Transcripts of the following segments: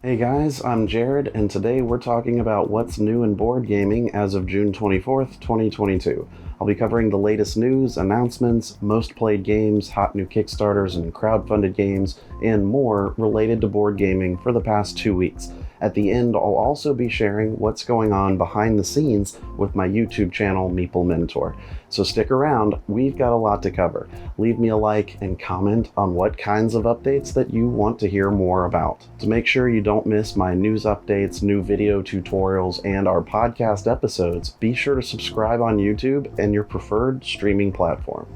Hey guys, I'm Jared, and today we're talking about what's new in board gaming as of June 24th, 2022. I'll be covering the latest news, announcements, most played games, hot new Kickstarters and crowdfunded games, and more related to board gaming for the past 2 weeks. At the end, I'll also be sharing what's going on behind the scenes with my YouTube channel, Meeple Mentor. So stick around, we've got a lot to cover. Leave me a like and comment on what kinds of updates that you want to hear more about. To make sure you don't miss my news updates, new video tutorials, and our podcast episodes, be sure to subscribe on YouTube and your preferred streaming platform.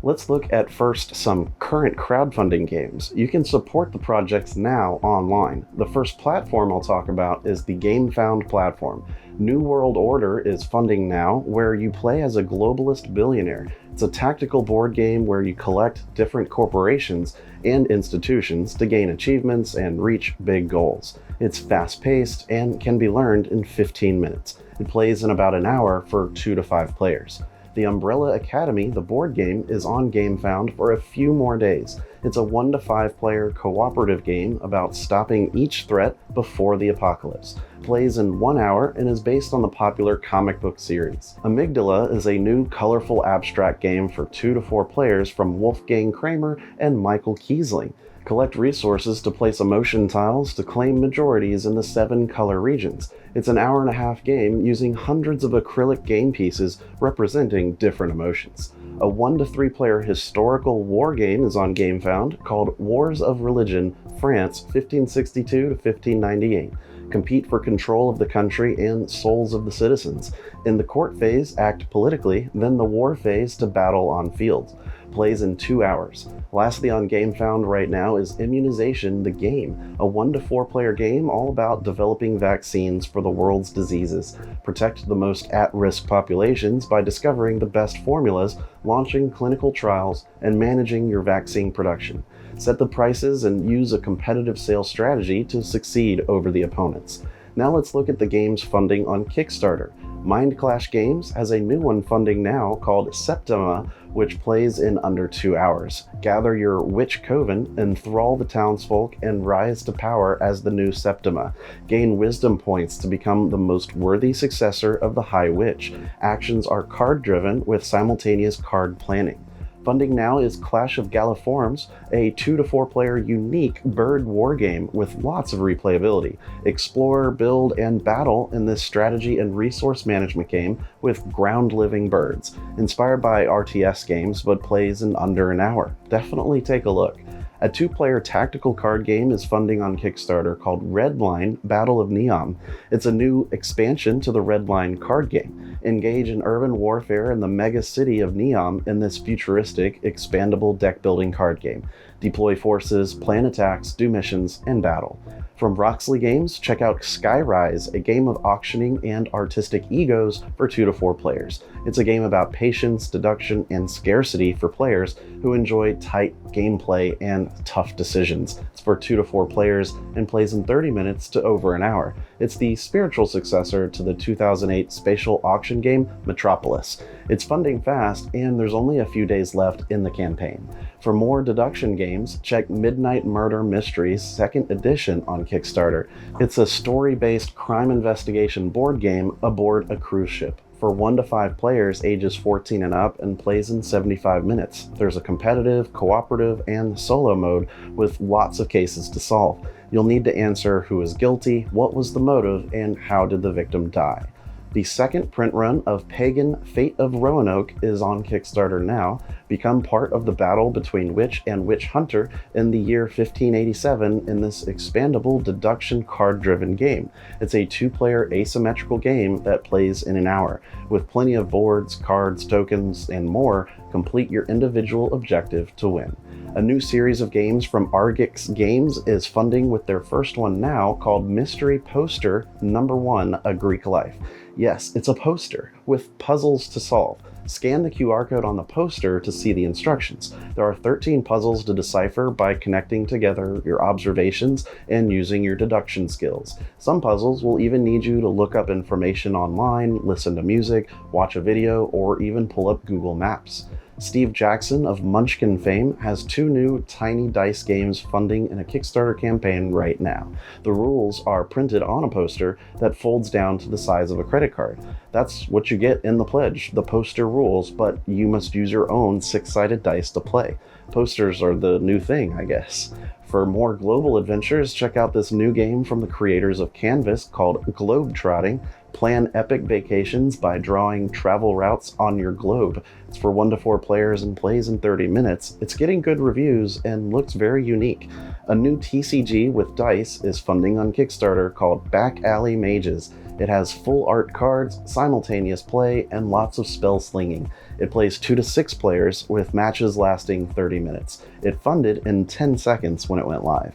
Let's look at first some current crowdfunding games. You can support the projects now online. The first platform I'll talk about is the GameFound platform. New World Order is funding now, where you play as a globalist billionaire. It's a tactical board game where you collect different corporations and institutions to gain achievements and reach big goals. It's fast-paced and can be learned in 15 minutes. It plays in about an hour for 2 to 5 players. The Umbrella Academy, the board game, is on GameFound for a few more days. It's a 1 to 5 player cooperative game about stopping each threat before the apocalypse. Plays in 1 hour and is based on the popular comic book series. Amygdala is a new colorful abstract game for 2 to 4 players from Wolfgang Kramer and Michael Kiesling. Collect resources to place emotion tiles to claim majorities in the 7 color regions. It's an hour-and-a-half game using hundreds of acrylic game pieces representing different emotions. A 1 to 3 player historical war game is on GameFound called Wars of Religion, France 1562 to 1598. Compete for control of the country and souls of the citizens. In the court phase, act politically, then the war phase to battle on fields. Plays in 2 hours. Lastly on GameFound right now is Immunization the Game, a 1 to 4 player game all about developing vaccines for the world's diseases. Protect the most at-risk populations by discovering the best formulas, launching clinical trials, and managing your vaccine production. Set the prices and use a competitive sales strategy to succeed over the opponents. Now let's look at the game's funding on Kickstarter. Mind Clash Games has a new one funding now called Septima, which plays in under 2 hours. Gather your witch coven, enthrall the townsfolk, and rise to power as the new Septima. Gain wisdom points to become the most worthy successor of the High Witch. Actions are card-driven with simultaneous card planning. Funding now is Clash of Galliforms, a 2 to 4 player unique bird war game with lots of replayability. Explore, build, and battle in this strategy and resource management game with ground-living birds. Inspired by RTS games, but plays in under an hour. Definitely take a look. A 2-player tactical card game is funding on Kickstarter called Redline Battle of Neom. It's a new expansion to the Redline card game. Engage in urban warfare in the mega city of Neom in this futuristic, expandable deck-building card game. Deploy forces, plan attacks, do missions, and battle. From Roxley Games, check out Skyrise, a game of auctioning and artistic egos for 2 to 4 players. It's a game about patience, deduction, and scarcity for players who enjoy tight gameplay and tough decisions. It's for 2 to 4 players and plays in 30 minutes to over an hour. It's the spiritual successor to the 2008 spatial auction game Metropolis. It's funding fast, and there's only a few days left in the campaign. For more deduction games, check Midnight Murder Mysteries 2nd Edition on Kickstarter. It's a story-based crime investigation board game aboard a cruise ship. For 1 to 5 players ages 14 and up and plays in 75 minutes. There's a competitive, cooperative, and solo mode with lots of cases to solve. You'll need to answer who is guilty, what was the motive, and how did the victim die. The second print run of Pagan Fate of Roanoke is on Kickstarter now. Become part of the battle between witch and witch hunter in the year 1587 in this expandable deduction card-driven game. It's a 2-player asymmetrical game that plays in an hour. With plenty of boards, cards, tokens, and more, complete your individual objective to win. A new series of games from Argix Games is funding with their first one now called Mystery Poster No. 1, A Greek Life. Yes, it's a poster with puzzles to solve. Scan the QR code on the poster to see the instructions. There are 13 puzzles to decipher by connecting together your observations and using your deduction skills. Some puzzles will even need you to look up information online, listen to music, watch a video, or even pull up Google Maps. Steve Jackson of Munchkin fame has 2 new tiny dice games funding in a Kickstarter campaign right now. The rules are printed on a poster that folds down to the size of a credit card. That's what you get in the pledge, the poster rules, but you must use your own 6-sided dice to play. Posters are the new thing, I guess. For more global adventures, check out this new game from the creators of Canvas called Globetrotting. Plan epic vacations by drawing travel routes on your globe. It's for 1 to 4 players and plays in 30 minutes. It's getting good reviews and looks very unique. A new TCG with dice is funding on Kickstarter called Back Alley Mages. It has full art cards, simultaneous play, and lots of spell slinging. It plays 2 to 6 players with matches lasting 30 minutes. It funded in 10 seconds when it went live.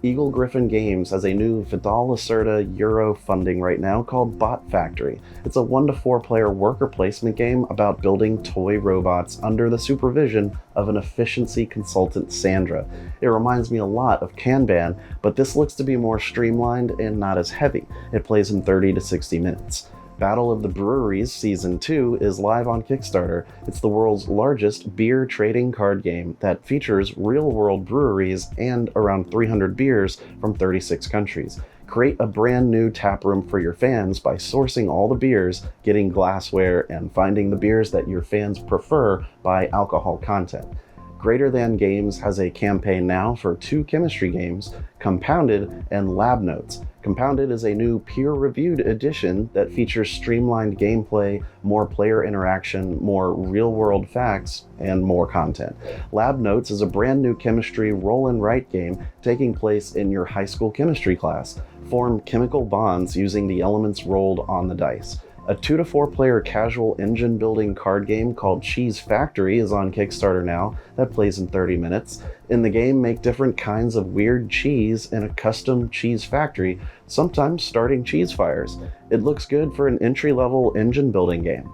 Eagle Griffin Games has a new Vidal Lacerda Euro funding right now called Bot Factory. It's a 1 to 4 player worker placement game about building toy robots under the supervision of an efficiency consultant, Sandra. It reminds me a lot of Kanban, but this looks to be more streamlined and not as heavy. It plays in 30 to 60 minutes. Battle of the Breweries Season 2 is live on Kickstarter. It's the world's largest beer trading card game that features real-world breweries and around 300 beers from 36 countries. Create a brand new tap room for your fans by sourcing all the beers, getting glassware, and finding the beers that your fans prefer by alcohol content. Greater Than Games has a campaign now for 2 chemistry games, Compounded and Lab Notes. Compounded is a new peer-reviewed edition that features streamlined gameplay, more player interaction, more real-world facts, and more content. Lab Notes is a brand new chemistry roll-and-write game taking place in your high school chemistry class. Form chemical bonds using the elements rolled on the dice. A 2 to 4 player casual engine building card game called Cheese Factory is on Kickstarter now that plays in 30 minutes. In the game, make different kinds of weird cheese in a custom cheese factory, sometimes starting cheese fires. It looks good for an entry-level engine building game.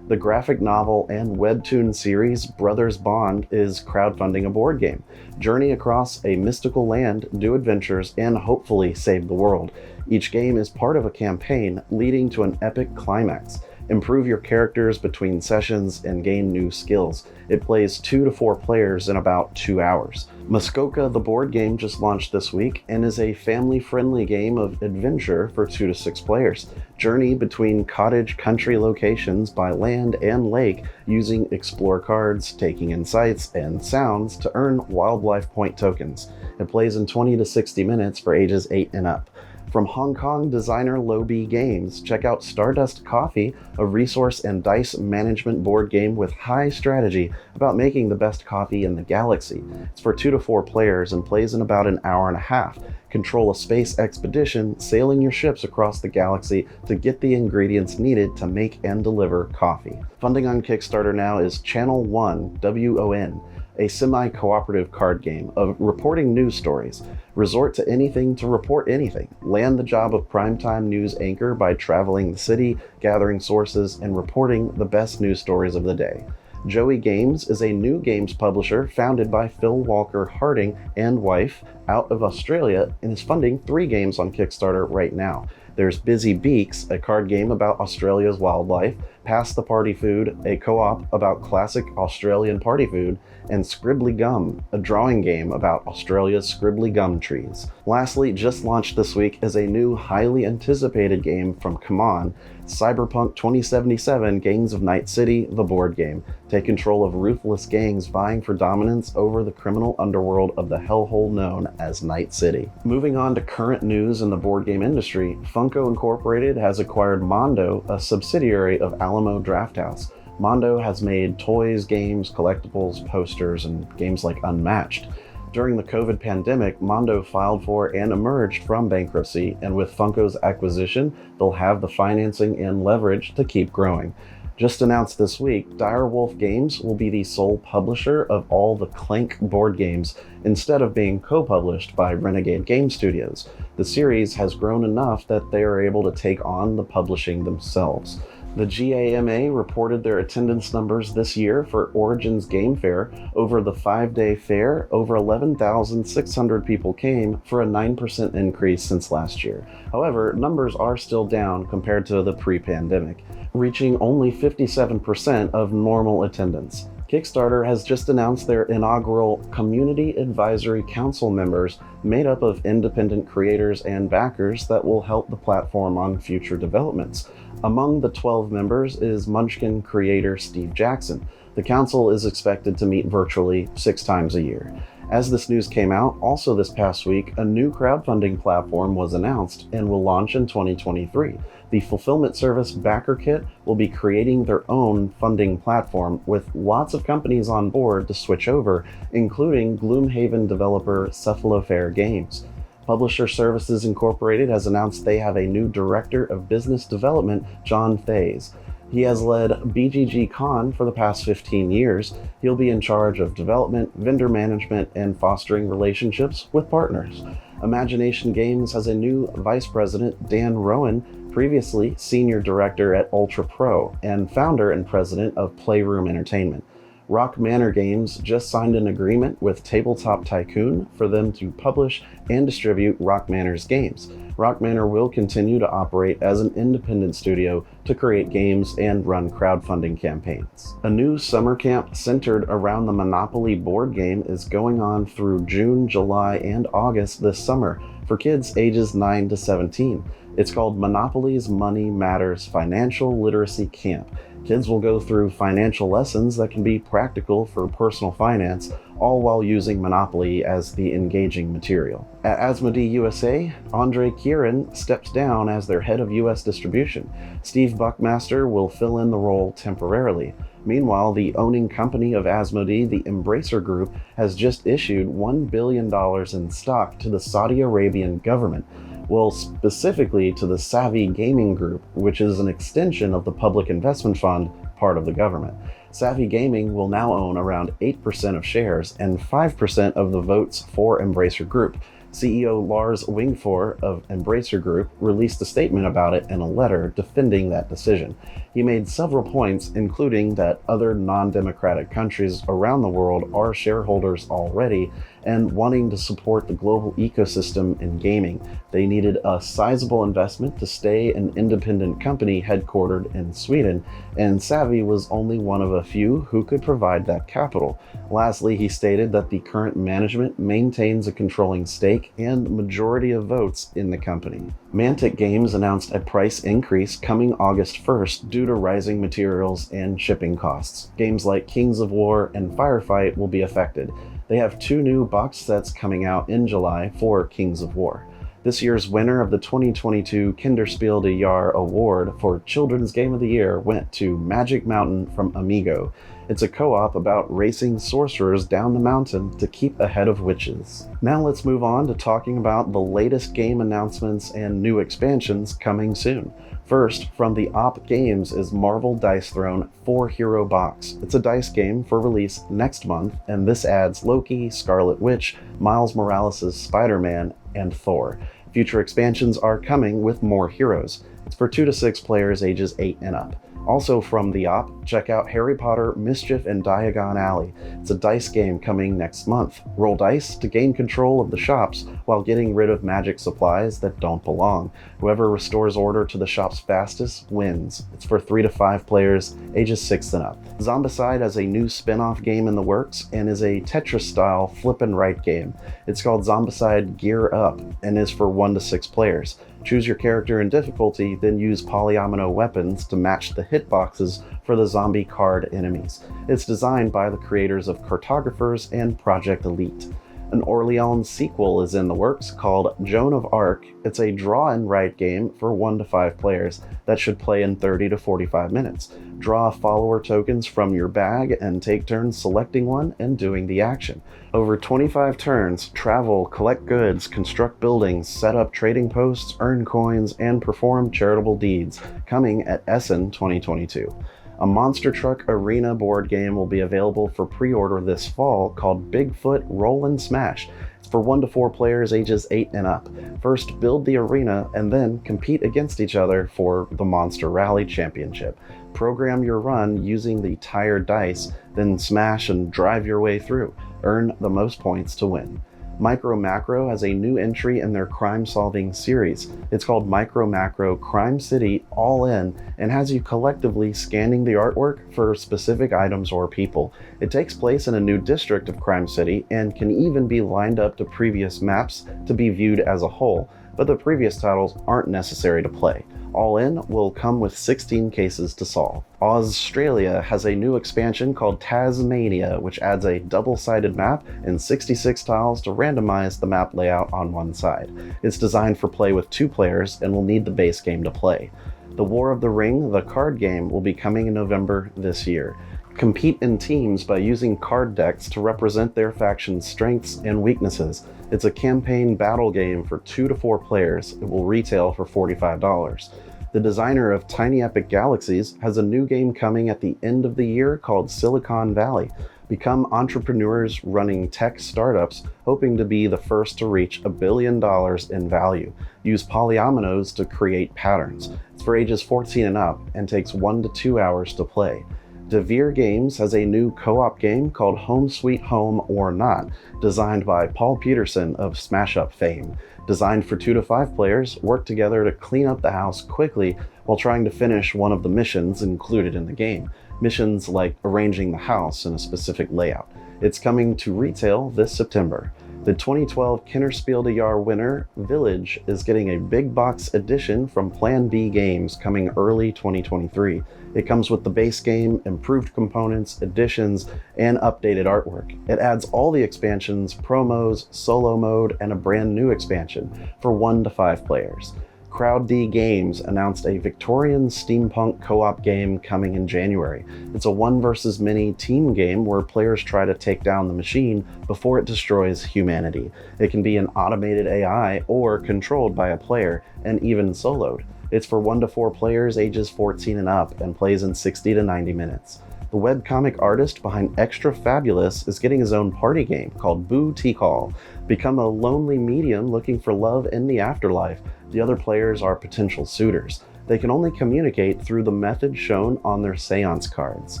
The graphic novel and webtoon series Brothers Bond is crowdfunding a board game. Journey across a mystical land, do adventures, and hopefully save the world. Each game is part of a campaign leading to an epic climax. Improve your characters between sessions and gain new skills. It plays 2 to 4 players in about 2 hours. Muskoka, the board game, just launched this week and is a family-friendly game of adventure for 2 to 6 players. Journey between cottage country locations by land and lake using explore cards, taking in sights and sounds to earn wildlife point tokens. It plays in 20 to 60 minutes for ages 8 and up. From Hong Kong designer Lobby Games, check out Stardust Coffee, a resource and dice management board game with high strategy about making the best coffee in the galaxy. It's for 2 to 4 players and plays in about an hour and a half. Control a space expedition, sailing your ships across the galaxy to get the ingredients needed to make and deliver coffee. Funding on Kickstarter now is Channel 1, WON, a semi-cooperative card game of reporting news stories. Resort to anything to report anything. Land the job of primetime news anchor by traveling the city, gathering sources, and reporting the best news stories of the day. Joey Games is a new games publisher founded by Phil Walker Harding and wife out of Australia and is funding 3 games on Kickstarter right now. There's Busy Beaks, a card game about Australia's wildlife, Pass the Party Food, a co-op about classic Australian party food, and Scribbly Gum, a drawing game about Australia's scribbly gum trees. Lastly, just launched this week is a new highly anticipated game from CMON, Cyberpunk 2077 Gangs of Night City, the board game. Take control of ruthless gangs vying for dominance over the criminal underworld of the hellhole known as Night City. Moving on to current news in the board game industry, Funko Incorporated has acquired Mondo, a subsidiary of Alamo Drafthouse. Mondo has made toys, games, collectibles, posters, and games like Unmatched. During the COVID pandemic, Mondo filed for and emerged from bankruptcy, and with Funko's acquisition, they'll have the financing and leverage to keep growing. Just announced this week, Direwolf Games will be the sole publisher of all the Clank board games, instead of being co-published by Renegade Game Studios. The series has grown enough that they are able to take on the publishing themselves. The GAMA reported their attendance numbers this year for Origins Game Fair. Over the 5-day fair, over 11,600 people came, for a 9% increase since last year. However, numbers are still down compared to the pre-pandemic, reaching only 57% of normal attendance. Kickstarter has just announced their inaugural Community Advisory Council members, made up of independent creators and backers that will help the platform on future developments. Among the 12 members is Munchkin creator Steve Jackson. The council is expected to meet virtually 6 times a year. As this news came out, also this past week, a new crowdfunding platform was announced and will launch in 2023. The fulfillment service BackerKit will be creating their own funding platform with lots of companies on board to switch over, including Gloomhaven developer Cephalofair Games. Publisher Services Incorporated has announced they have a new Director of Business Development, John Thays. He has led BGG Con for the past 15 years. He'll be in charge of development, vendor management, and fostering relationships with partners. Imagination Games has a new Vice President, Dan Rowan, previously Senior Director at Ultra Pro and founder and president of Playroom Entertainment. Rock Manor Games just signed an agreement with Tabletop Tycoon for them to publish and distribute Rock Manor's games. Rock Manor will continue to operate as an independent studio to create games and run crowdfunding campaigns. A new summer camp centered around the Monopoly board game is going on through June, July, and August this summer for kids ages 9 to 17. It's called Monopoly's Money Matters Financial Literacy Camp. Kids will go through financial lessons that can be practical for personal finance, all while using Monopoly as the engaging material. At Asmodee USA, Andre Kieran steps down as their head of US distribution. Steve Buckmaster will fill in the role temporarily. Meanwhile, the owning company of Asmodee, the Embracer Group, has just issued $1 billion in stock to the Saudi Arabian government. Well, specifically to the Savvy Gaming Group, which is an extension of the Public Investment Fund, part of the government. Savvy Gaming will now own around 8% of shares and 5% of the votes for Embracer Group. CEO Lars Wingfour of Embracer Group released a statement about it in a letter defending that decision. He made several points, including that other non-democratic countries around the world are shareholders already, and wanting to support the global ecosystem in gaming. They needed a sizable investment to stay an independent company headquartered in Sweden, and Savvy was only one of a few who could provide that capital. Lastly, he stated that the current management maintains a controlling stake and majority of votes in the company. Mantic Games announced a price increase coming August 1st due to rising materials and shipping costs. Games like Kings of War and Firefight will be affected. They have 2 new box sets coming out in July for Kings of War. This year's winner of the 2022 Kinderspiel des Jahres Award for Children's Game of the Year went to Magic Mountain from Amigo. It's a co-op about racing sorcerers down the mountain to keep ahead of witches. Now let's move on to talking about the latest game announcements and new expansions coming soon. First, from the Op Games is Marvel Dice Throne 4-Hero Box. It's a dice game for release next month, and this adds Loki, Scarlet Witch, Miles Morales' Spider-Man, and Thor. Future expansions are coming with more heroes. It's for 2 to 6 players ages 8 and up. Also from the Op, check out Harry Potter, Mischief, and Diagon Alley. It's a dice game coming next month. Roll dice to gain control of the shops while getting rid of magic supplies that don't belong. Whoever restores order to the shops fastest wins. It's for 3 to 5 players, ages 6 and up. Zombicide has a new spin-off game in the works and is a Tetris-style flip and write game. It's called Zombicide Gear Up and is for 1 to 6 players. Choose your character and difficulty, then use polyomino weapons to match the hitboxes for the zombie card enemies. It's designed by the creators of Cartographers and Project Elite. An Orleans sequel is in the works called Joan of Arc. It's a draw and write game for 1 to 5 players that should play in 30 to 45 minutes. Draw follower tokens from your bag and take turns selecting one and doing the action. Over 25 turns, travel, collect goods, construct buildings, set up trading posts, earn coins, and perform charitable deeds, coming at Essen 2022. A monster truck arena board game will be available for pre-order this fall called Bigfoot Roll and Smash. It's for 1 to 4 players ages 8 and up. First, build the arena and then compete against each other for the Monster Rally Championship. Program your run using the tired dice, then smash and drive your way through. Earn the most points to win. Micro Macro has a new entry in their crime-solving series. It's called Micro Macro Crime City All In and has you collectively scanning the artwork for specific items or people. It takes place in a new district of Crime City and can even be lined up to previous maps to be viewed as a whole, but the previous titles aren't necessary to play. All In will come with 16 cases to solve. Australia has a new expansion called Tasmania, which adds a double-sided map and 66 tiles to randomize the map layout on one side. It's designed for play with 2 players and will need the base game to play. The War of the Ring, the card game, will be coming in November this year. Compete in teams by using card decks to represent their faction's strengths and weaknesses. It's a campaign battle game for 2 to 4 players. It will retail for $45. The designer of Tiny Epic Galaxies has a new game coming at the end of the year called Silicon Valley. Become entrepreneurs running tech startups, hoping to be the first to reach $1 billion in value. Use polyominoes to create patterns. It's for ages 14 and up and takes 1 to 2 hours to play. Devere Games has a new co-op game called Home Sweet Home or Not, designed by Paul Peterson of Smash Up fame. Designed for 2 to 5 players, work together to clean up the house quickly while trying to finish one of the missions included in the game. Missions like arranging the house in a specific layout. It's coming to retail this September. The 2012 Kennerspiel des Jahres winner, Village, is getting a big box edition from Plan B Games coming early 2023. It comes with the base game, improved components, additions, and updated artwork. It adds all the expansions, promos, solo mode, and a brand new expansion for 1 to 5 players. CrowdD Games announced a Victorian steampunk co-op game coming in January. It's a 1 versus many team game where players try to take down the machine before it destroys humanity. It can be an automated AI or controlled by a player, and even soloed. It's for 1 to 4 players ages 14 and up and plays in 60 to 90 minutes. The webcomic artist behind Extra Fabulous is getting his own party game called Boo Tea Call. Become a lonely medium looking for love in the afterlife. The other players are potential suitors. They can only communicate through the method shown on their seance cards.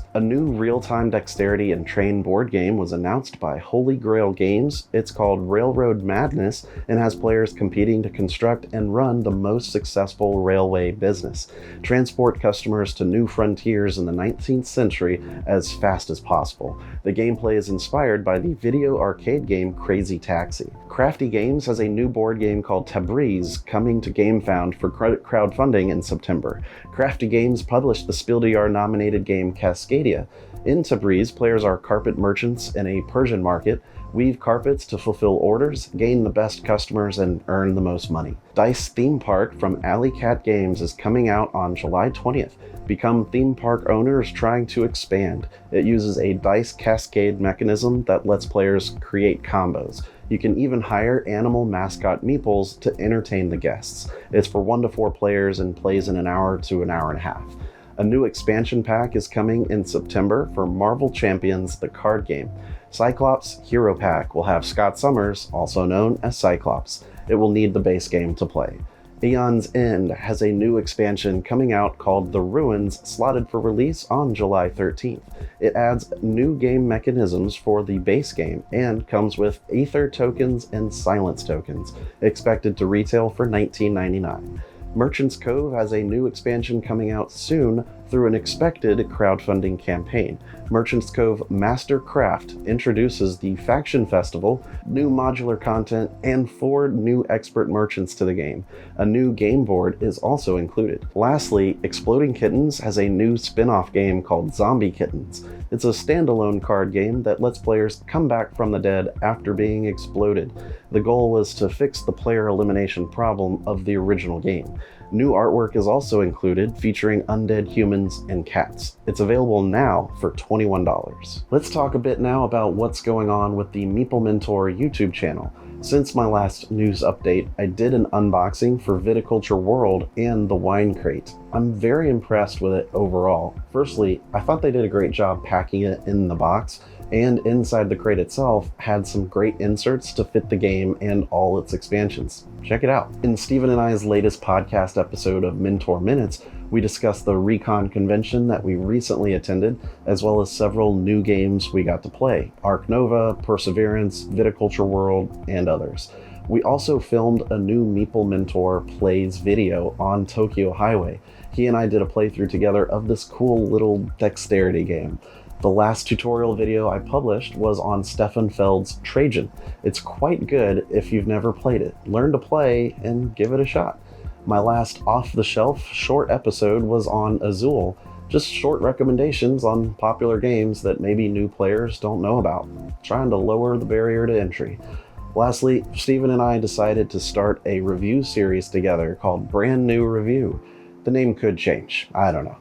A new real-time dexterity and train board game was announced by Holy Grail Games. It's called Railroad Madness and has players competing to construct and run the most successful railway business. Transport customers to new frontiers in the 19th century as fast as possible. The gameplay is inspired by the video arcade game Crazy Taxi. Crafty Games has a new board game called Tabriz coming to GameFound for crowdfunding in September. Crafty Games published the Spiel des Jahres nominated game Cascadia. In Tabriz, players are carpet merchants in a Persian market, weave carpets to fulfill orders, gain the best customers, and earn the most money. Dice Theme Park from Alley Cat Games is coming out on July 20th. Become theme park owners trying to expand. It uses a dice cascade mechanism that lets players create combos. You can even hire animal mascot meeples to entertain the guests. It's for 1 to 4 players and plays in an hour to an hour and a half. A new expansion pack is coming in September for Marvel Champions, the card game. Cyclops Hero Pack will have Scott Summers, also known as Cyclops. It will need the base game to play. Aeon's End has a new expansion coming out called The Ruins, slotted for release on July 13th. It adds new game mechanisms for the base game and comes with Aether tokens and Silence tokens, expected to retail for $19.99. Merchant's Cove has a new expansion coming out soon through an expected crowdfunding campaign. Merchant's Cove Master Craft introduces the Faction Festival, new modular content, and 4 new expert merchants to the game. A new game board is also included. Lastly, Exploding Kittens has a new spin-off game called Zombie Kittens. It's a standalone card game that lets players come back from the dead after being exploded. The goal was to fix the player elimination problem of the original game. New artwork is also included, featuring undead humans and cats. It's available now for $21. Let's talk a bit now about what's going on with the Meeple Mentor YouTube channel. Since my last news update, I did an unboxing for Viticulture World and the wine crate. I'm very impressed with it overall. Firstly, I thought they did a great job packing it in the box, and inside the crate itself had some great inserts to fit the game and all its expansions. Check it out. In Steven and I's latest podcast episode of Mentor Minutes, we discussed the Recon convention that we recently attended, as well as several new games we got to play: Ark Nova, Perseverance, Viticulture World, and others. We also filmed a new Meeple Mentor Plays video on Tokyo Highway. He and I did a playthrough together of this cool little dexterity game. The last tutorial video I published was on Stefan Feld's Trajan. It's quite good if you've never played it. Learn to play and give it a shot. My last off-the-shelf short episode was on Azul, just short recommendations on popular games that maybe new players don't know about, trying to lower the barrier to entry. Lastly, Steven and I decided to start a review series together called Brand New Review. The name could change, I don't know.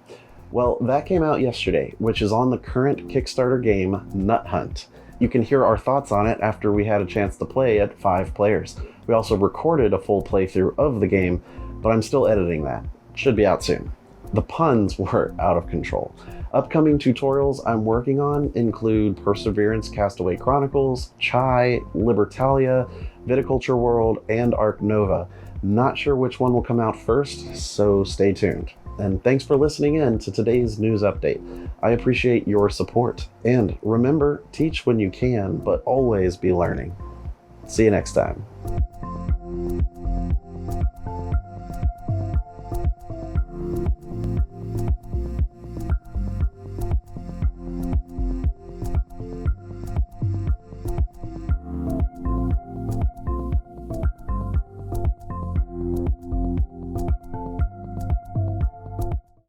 Well, that came out yesterday, which is on the current Kickstarter game, Nut Hunt. You can hear our thoughts on it after we had a chance to play at 5 players. We also recorded a full playthrough of the game, but I'm still editing that. Should be out soon. The puns were out of control. Upcoming tutorials I'm working on include Perseverance Castaway Chronicles, Chai, Libertalia, Viticulture World, and Ark Nova. Not sure which one will come out first, so stay tuned. And thanks for listening in to today's news update. I appreciate your support. And remember, teach when you can, but always be learning. See you next time.